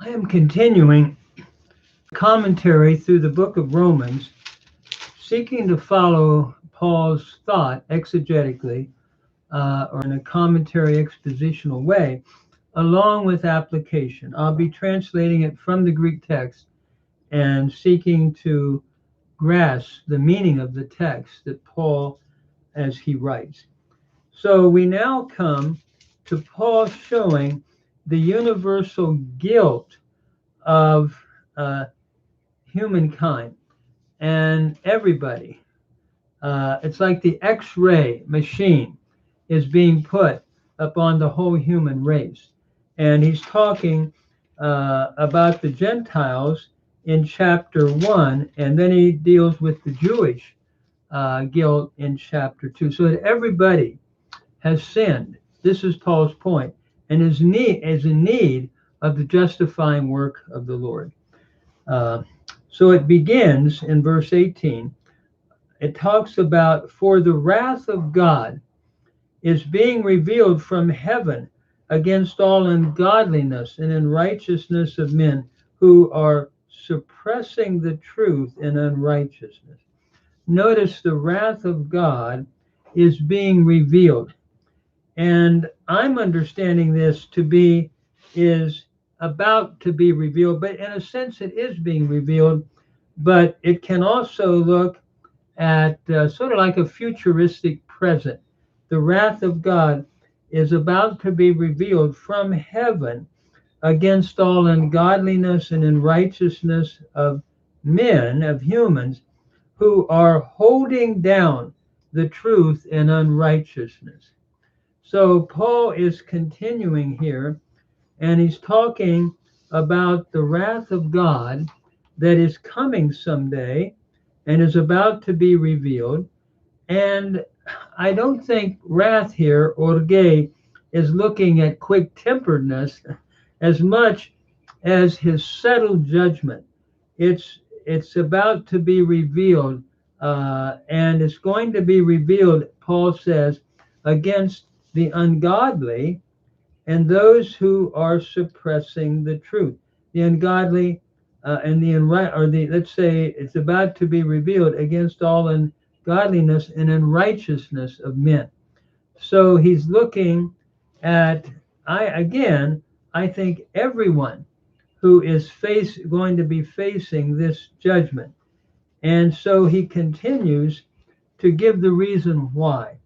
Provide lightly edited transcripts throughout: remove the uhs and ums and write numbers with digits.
I am continuing commentary through the book of Romans, seeking to follow Paul's thought exegetically or in a commentary expositional way, along with application. I'll be translating it from the Greek text and seeking to grasp the meaning of the text that Paul as he writes. So we now come to Paul showing the universal guilt of humankind and everybody. It's like the X-ray machine is being put upon the whole human race. And he's talking about the Gentiles in chapter 1, and then he deals with the Jewish guilt in chapter 2. So that everybody has sinned. This is Paul's point, and is in need of the justifying work of the Lord. So it begins in verse 18. It talks about, for the wrath of God is being revealed from heaven against all ungodliness and unrighteousness of men who are suppressing the truth in unrighteousness. Notice the wrath of God is being revealed. And I'm understanding this to be, is about to be revealed, but in a sense it is being revealed, but it can also look at sort of like a futuristic present. The wrath of God is about to be revealed from heaven against all ungodliness and unrighteousness of men, of humans, who are holding down the truth in unrighteousness. So Paul is continuing here, and he's talking about the wrath of God that is coming someday and is about to be revealed. And I don't think wrath here, orge, is looking at quick-temperedness as much as his settled judgment. It's about to be revealed, and it's going to be revealed, Paul says, against the ungodly and those who are suppressing the truth. The ungodly and let's say it's about to be revealed against all ungodliness and unrighteousness of men. So he's looking at, I think everyone who is going to be facing this judgment. And so he continues to give the reason why.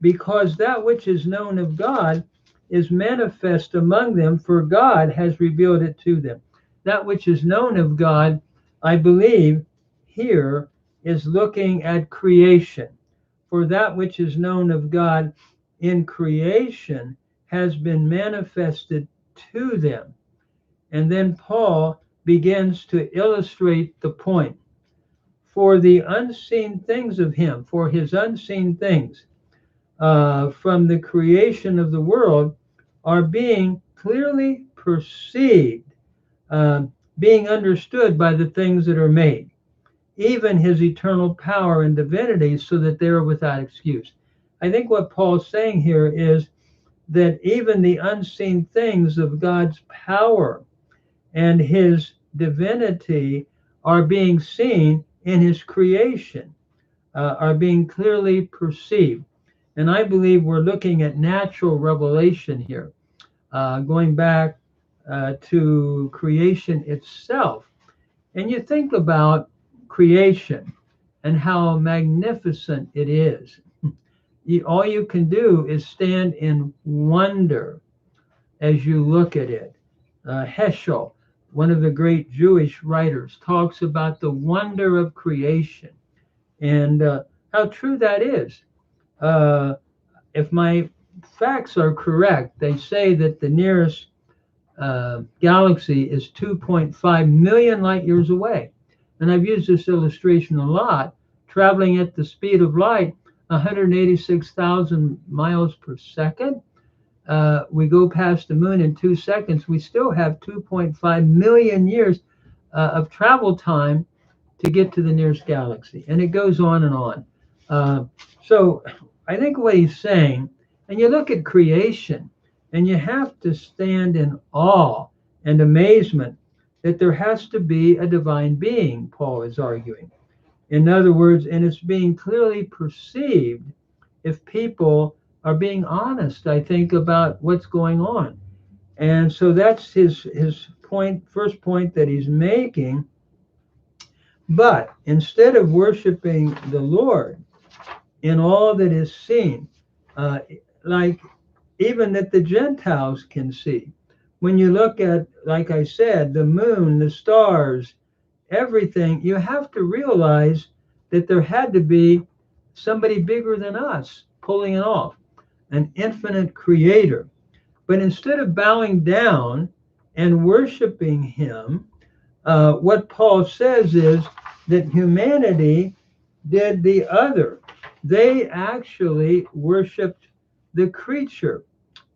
Because that which is known of God is manifest among them, for God has revealed it to them. That which is known of God, I believe, here is looking at creation. For that which is known of God in creation has been manifested to them. And then Paul begins to illustrate the point. For the unseen things of him, for his unseen things, from the creation of the world are being clearly perceived, being understood by the things that are made, even his eternal power and divinity, so that they are without excuse. I think what Paul's saying here is that even the unseen things of God's power and his divinity are being seen in his creation, are being clearly perceived. And I believe we're looking at natural revelation here, going back to creation itself. And you think about creation and how magnificent it is. All you can do is stand in wonder as you look at it. Heschel, one of the great Jewish writers, talks about the wonder of creation and how true that is. If my facts are correct, they say that the nearest galaxy is 2.5 million light years away. And I've used this illustration a lot, traveling at the speed of light, 186,000 miles per second. We go past the moon in 2 seconds. We still have 2.5 million years of travel time to get to the nearest galaxy. And it goes on and on. So I think what he's saying, and you look at creation And you have to stand in awe and amazement that there has to be a divine being, Paul is arguing. In other words, and it's being clearly perceived if people are being honest, I think, about what's going on. And so that's his point, first point that he's making. But instead of worshiping the Lord in all that is seen, uh, like even that the Gentiles can see, when you look at, like I said, the moon, the stars, everything, you have to realize that there had to be somebody bigger than us pulling it off, an infinite creator. But instead of bowing down and worshiping him, what Paul says is that humanity did the other. They actually worshiped the creature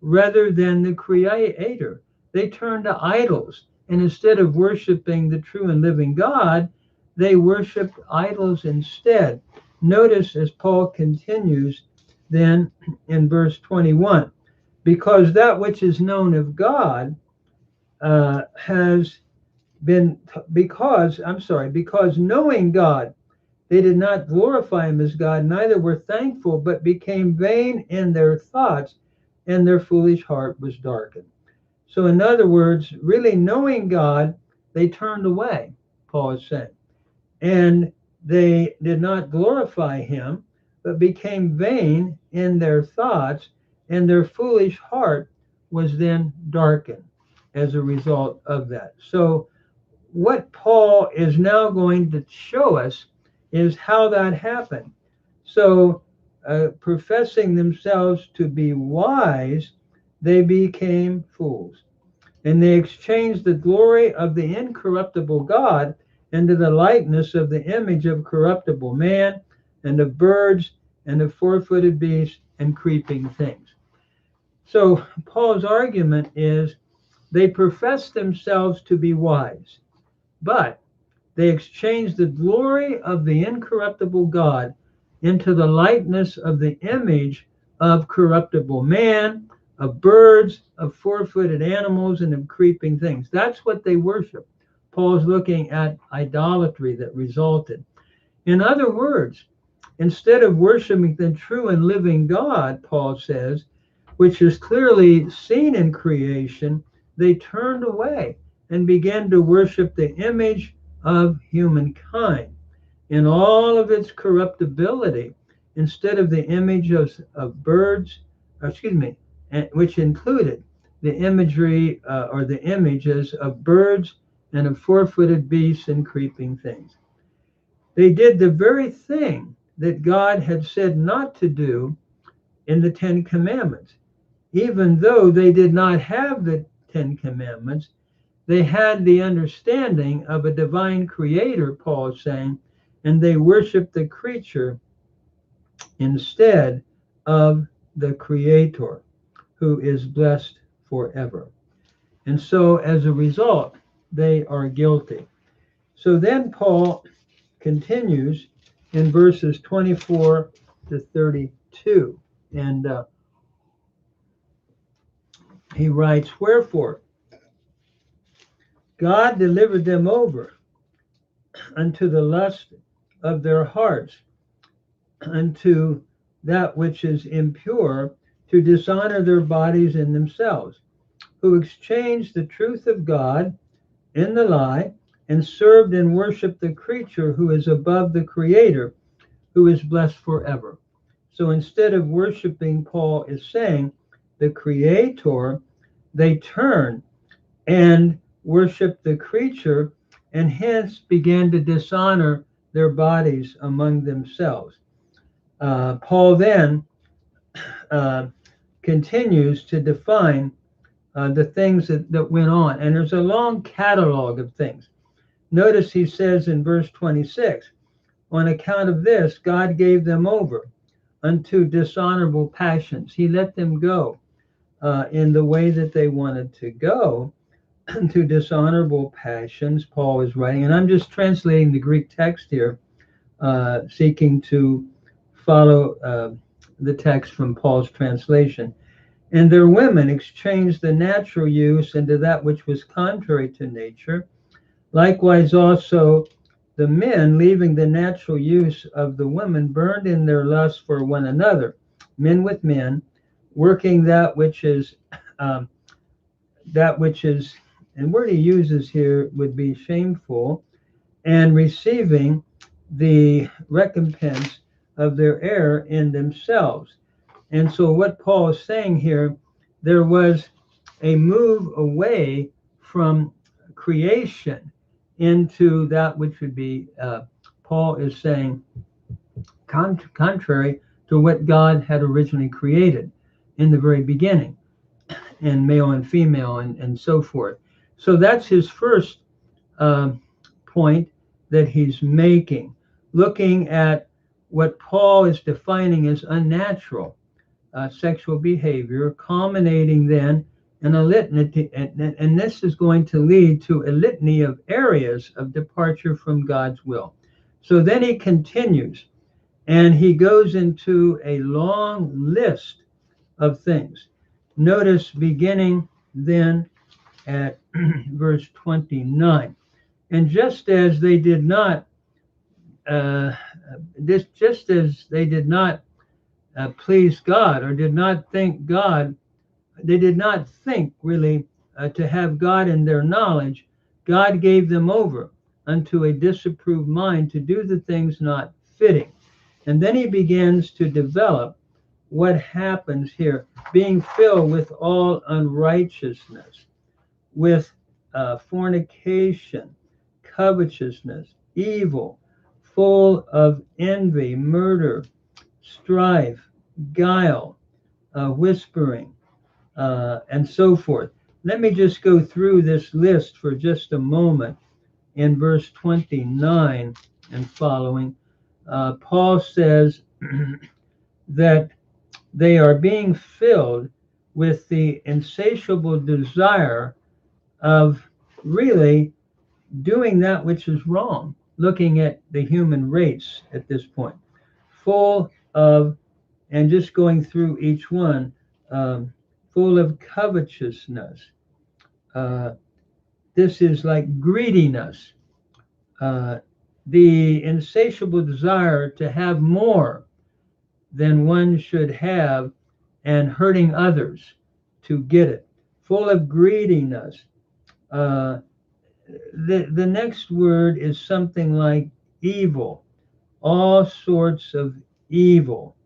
rather than the creator. They turned to idols. And instead of worshiping the true and living God, they worshiped idols instead. Notice as Paul continues then in verse 21, because that which is known of God has been, because knowing God, they did not glorify him as God, neither were thankful, but became vain in their thoughts, and their foolish heart was darkened. So, in other words, really knowing God, they turned away, Paul is saying. And they did not glorify him, but became vain in their thoughts, and their foolish heart was then darkened as a result of that. So, what Paul is now going to show us is how that happened. So, professing themselves to be wise, they became fools. And they exchanged the glory of the incorruptible God into the likeness of the image of corruptible man, and of birds, and of four-footed beasts, and creeping things. So, Paul's argument is they profess themselves to be wise, but they exchanged the glory of the incorruptible God into the likeness of the image of corruptible man, of birds, of four-footed animals, and of creeping things. That's what they worship. Paul's looking at idolatry that resulted. In other words, instead of worshiping the true and living God, Paul says, which is clearly seen in creation, they turned away and began to worship the image of humankind in all of its corruptibility, instead of the image of birds, which included the imagery or the images of birds and of four-footed beasts and creeping things. They did the very thing that God had said not to do in the Ten Commandments. Even though they did not have the Ten Commandments, they had the understanding of a divine creator, Paul is saying, and they worshiped the creature instead of the creator, who is blessed forever. And so as a result, they are guilty. So then Paul continues in verses 24 to 32. And he writes, wherefore God delivered them over unto the lust of their hearts, unto that which is impure, to dishonor their bodies in themselves, who exchanged the truth of God in the lie, and served and worshiped the creature who is above the creator, who is blessed forever. So instead of worshiping, Paul is saying, the creator, they turn and worship the creature, and hence began to dishonor their bodies among themselves. Paul then continues to define the things that went on. And there's a long catalog of things. Notice he says in verse 26, on account of this, God gave them over unto dishonorable passions. He let them go in the way that they wanted to go, to dishonorable passions, Paul is writing. And I'm just translating the Greek text here, seeking to follow the text from Paul's translation. And their women exchanged the natural use into that which was contrary to nature. Likewise also the men, leaving the natural use of the women, burned in their lust for one another, men with men, working um, that which is, and word he uses here would be shameful, and receiving the recompense of their error in themselves. And so, what Paul is saying here, there was a move away from creation into that which would be, Paul is saying, contrary to what God had originally created in the very beginning, and male and female, and so forth. So, that's his first uh, point that he's making, looking at what Paul is defining as unnatural sexual behavior, culminating then in a litany, and this is going to lead to a litany of areas of departure from God's will. So then he continues, and he goes into a long list of things. Notice beginning then at verse 29. And just as they did not, just as they did not please God, or did not think God, they did not think really to have God in their knowledge, God gave them over unto a disapproved mind to do the things not fitting. And then he begins to develop what happens here, being filled with all unrighteousness, with fornication, covetousness, evil, full of envy, murder, strife, guile, whispering, and so forth. Let me just go through this list for just a moment. In verse 29 and following, Paul says that they are being filled with the insatiable desire of really doing that which is wrong, looking at the human race at this point, full of, and just going through each one, full of covetousness. Uh, this is like greediness, uh, the insatiable desire to have more than one should have, and hurting others to get it. Full of greediness. Uh, the next word is something like evil, all sorts of evil.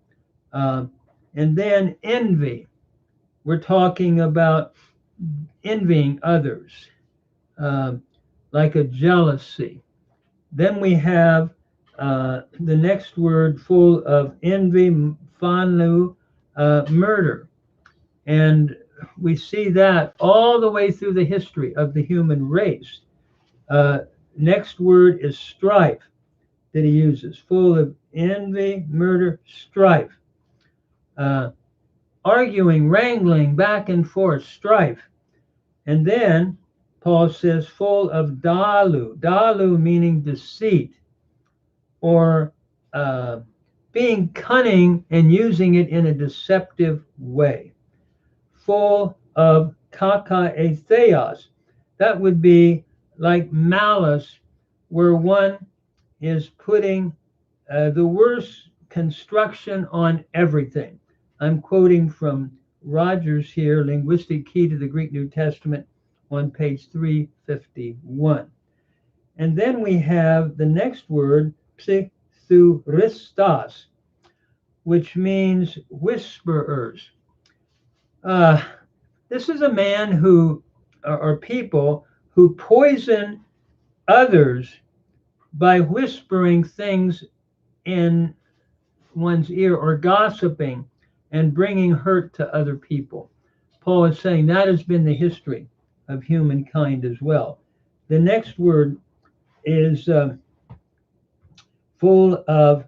Uh, and then envy. We're talking about envying others, uh, like a jealousy. Then we have the next word, full of envy, fanu, murder. And we see that all the way through the history of the human race. Uh, Next word is strife that he uses, full of envy, murder, strife. Uh, Arguing, wrangling, back and forth, strife. And then Paul says, full of dalu, dalu meaning deceit, or being cunning and using it in a deceptive way. Full of kakaetheos, that would be like malice, where one is putting the worst construction on everything. I'm quoting from Rogers here, Linguistic Key to the Greek New Testament, on page 351. And then we have the next word, psithuristos, which means whisperers. This is a man who, or people who poison others by whispering things in one's ear, or gossiping and bringing hurt to other people. Paul is saying that has been the history of humankind as well. The next word is full of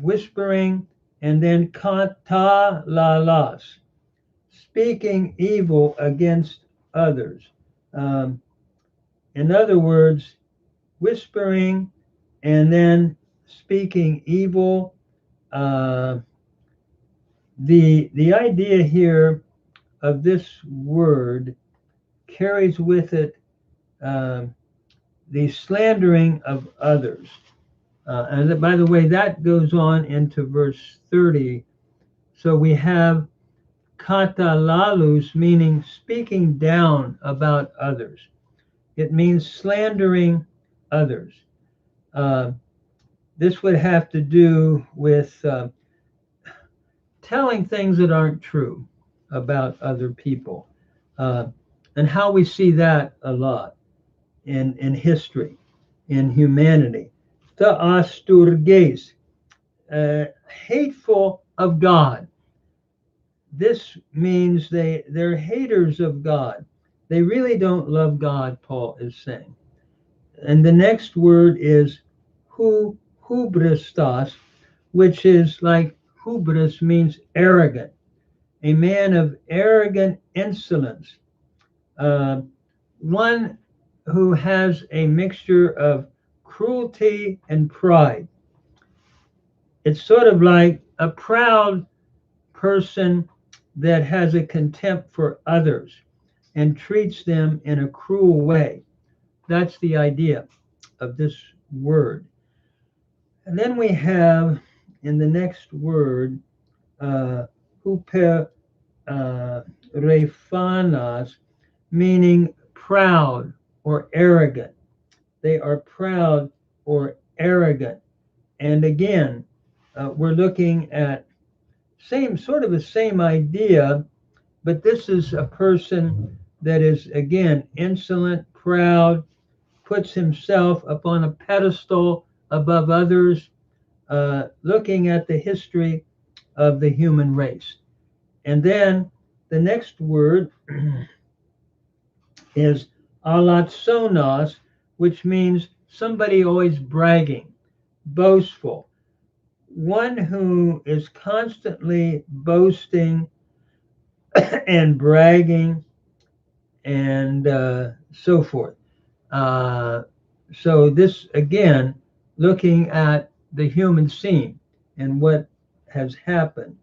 whispering, and then katalalas, speaking evil against others. Um, in other words, whispering and then speaking evil, uh, The idea here of this word carries with it um, the slandering of others. And by the way, that goes on into verse 30. So we have katalalus, meaning speaking down about others. It means slandering others. Uh, this would have to do with telling things that aren't true about other people, uh, and how we see that a lot in history, in humanity. The asturges, hateful of God. This means they're haters of God. They really don't love God, Paul is saying. And the next word is hubristas, which is like hubris means arrogant, a man of arrogant insolence, uh, one who has a mixture of cruelty and pride. It's sort of like a proud person that has a contempt for others and treats them in a cruel way. That's the idea of this word. And then we have in the next word, huper refanas, meaning proud or arrogant. They are proud or arrogant. And again, we're looking at same sort of the same idea, but this is a person that is again insolent, proud, puts himself upon a pedestal above others, looking at the history of the human race. And then the next word is alatsonos, which means somebody always bragging, boastful, one who is constantly boasting and bragging and so forth. Uh, so this again, looking at the human scene and what has happened.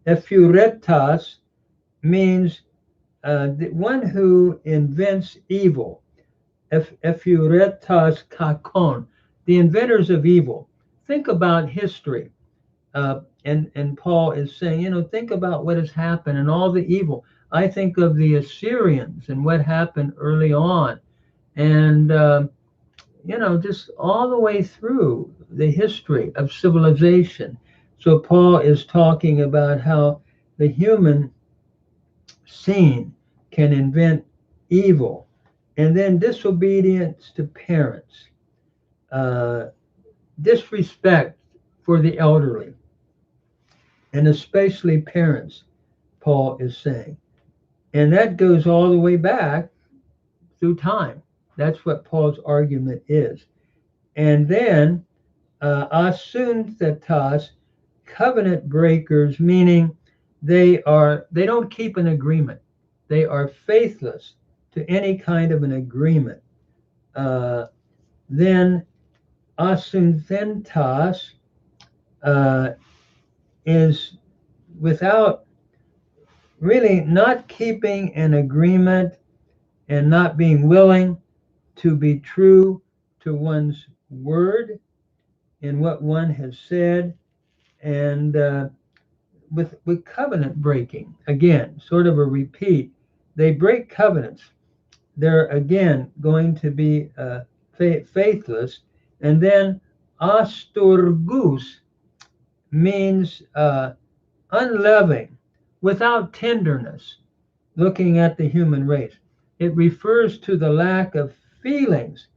Ephuretas means the one who invents evil. Ephuretas kakon, the inventors of evil. Think about history. And Paul is saying, think about what has happened and all the evil. I think of the Assyrians and what happened early on. And just all the way through the history of civilization. So Paul is talking about how the human scene can invent evil, and then disobedience to parents, uh, disrespect for the elderly, and especially parents, Paul is saying. And that goes all the way back through time. That's what Paul's argument is. And then asunthetas, covenant breakers, meaning they don't keep an agreement. They are faithless to any kind of an agreement. Uh, then asunthentas is without really not keeping an agreement and not being willing to be true to one's word in what one has said, and with covenant breaking, again, sort of a repeat. They break covenants. They're again going to be faithless. And then asturgus means unloving, without tenderness, looking at the human race. It refers to the lack of feelings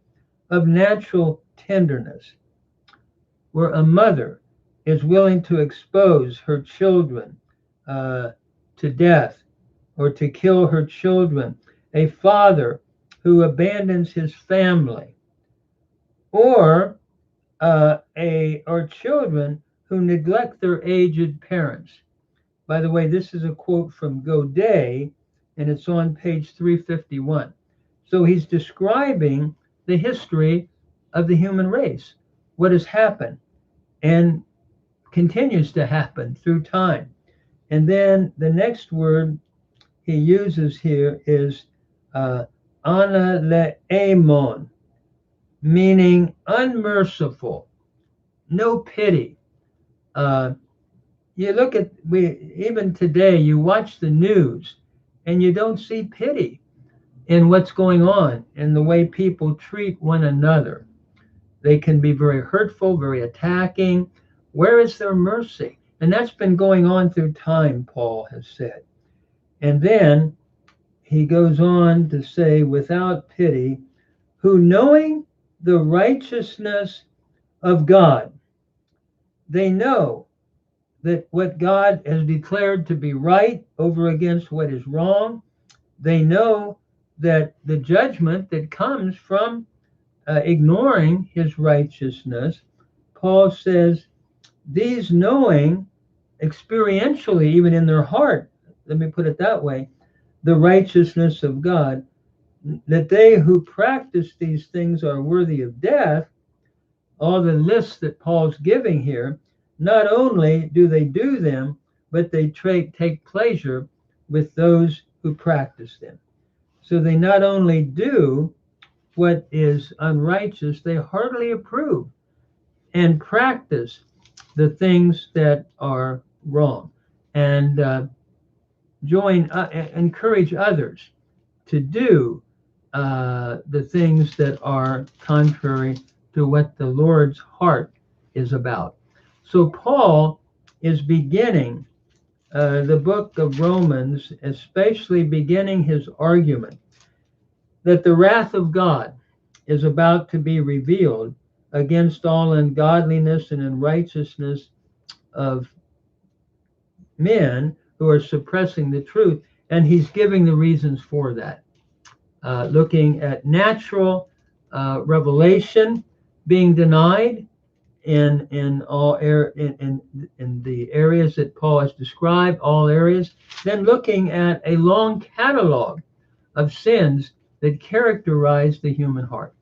of natural tenderness, where a mother is willing to expose her children uh, to death or to kill her children, a father who abandons his family, or or children who neglect their aged parents. By the way, this is a quote from Godet, and it's on page 351. So he's describing the history of the human race, what has happened and continues to happen through time. And then the next word he uses here is analeemon, meaning unmerciful, no pity. Uh, you look at even today, you watch the news, and you don't see pity in what's going on in the way people treat one another. They can be very hurtful, very attacking. Where is their mercy? And that's been going on through time, Paul has said. And then he goes on to say, without pity, who knowing the righteousness of God, they know that what God has declared to be right over against what is wrong. They know that the judgment that comes from ignoring his righteousness. Paul says, these knowing experientially, even in their heart, let me put it that way, the righteousness of God, that they who practice these things are worthy of death, all the lists that Paul's giving here, not only do they do them, but they take pleasure with those who practice them. So they not only do what is unrighteous, they heartily approve and practice the things that are wrong, and encourage others to do the things that are contrary to what the Lord's heart is about. So Paul is beginning the book of Romans, especially beginning his argument that the wrath of God is about to be revealed against all ungodliness and unrighteousness of men who are suppressing the truth. And he's giving the reasons for that. Looking at natural revelation being denied in all in the areas that Paul has described, all areas. Then looking at a long catalog of sins that characterize the human heart.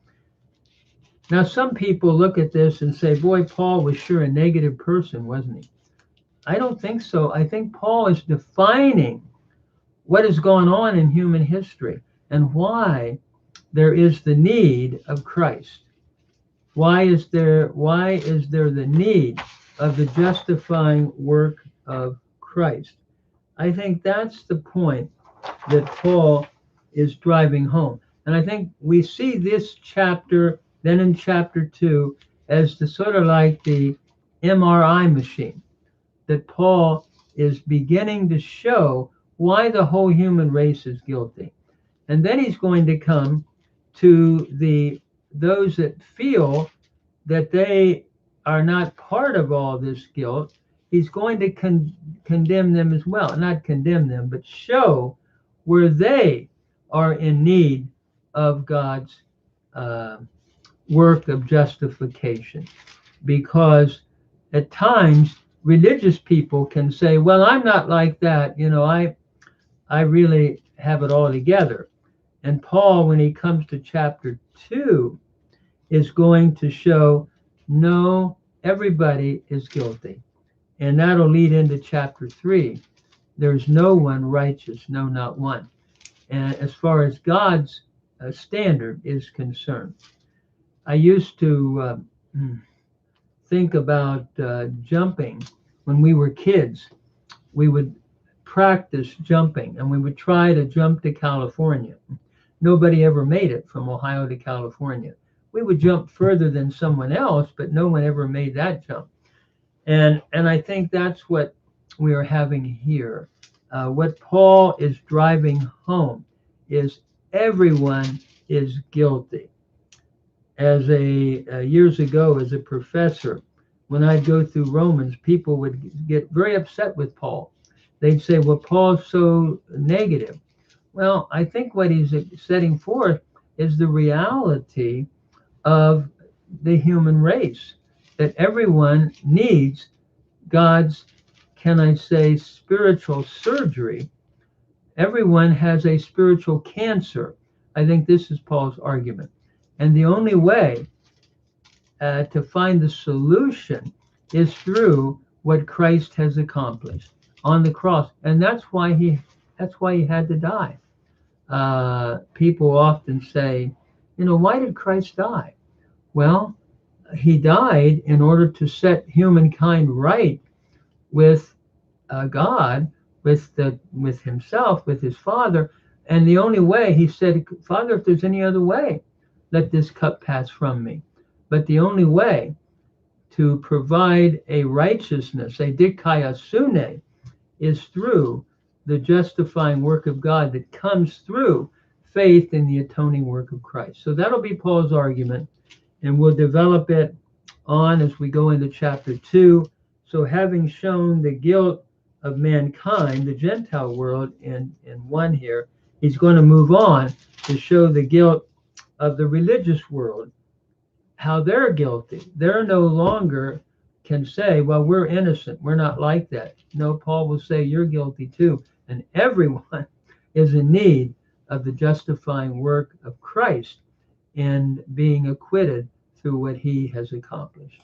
Now, some people look at this and say, boy, Paul was sure a negative person, wasn't he? I don't think so. I think Paul is defining what has gone on in human history and why there is the need of Christ. Why is there the need of the justifying work of Christ? I think that's the point that Paul is driving home. And I think we see this chapter, then in chapter 2, as the sort of like the MRI machine, that Paul is beginning to show why the whole human race is guilty. And then he's going to come to those that feel that they are not part of all this guilt. He's going to condemn them as well. Not condemn them, but show where they are in need of God's work of justification. Because at times, religious people can say, well, I'm not like that. You know, I really have it all together. And Paul, when he comes to chapter 2, is going to show, no, everybody is guilty. And that'll lead into chapter 3. There's no one righteous, no, not one. And as far as God's standard is concerned, I used to think about jumping. When we were kids, we would practice jumping, and we would try to jump to California. Nobody ever made it from Ohio to California. We would jump further than someone else, but no one ever made that jump. And I think that's what we are having here. What Paul is driving home is everyone is guilty. As years ago, as a professor, when I'd go through Romans, people would get very upset with Paul. They'd say, well, Paul's so negative. Well, I think what he's setting forth is the reality of the human race, that everyone needs God's, can I say, spiritual surgery. Everyone has a spiritual cancer. I think this is Paul's argument. And the only way to find the solution is through what Christ has accomplished on the cross, and that's why he had to die. People often say, why did Christ die? Well, he died in order to set humankind right with God, with himself, with his Father. And the only way, he said, Father, if there's any other way, let this cup pass from me. But the only way to provide a righteousness, a dikaiosune, is through the justifying work of God that comes through faith in the atoning work of Christ. So that'll be Paul's argument, and we'll develop it on as we go into chapter 2. So having shown the guilt of mankind, the Gentile world, in 1 here, he's going to move on to show the guilt of the religious world, how they're guilty. They're no longer can say, well, we're innocent. We're not like that. No, Paul will say you're guilty too. And everyone is in need of the justifying work of Christ in being acquitted through what he has accomplished.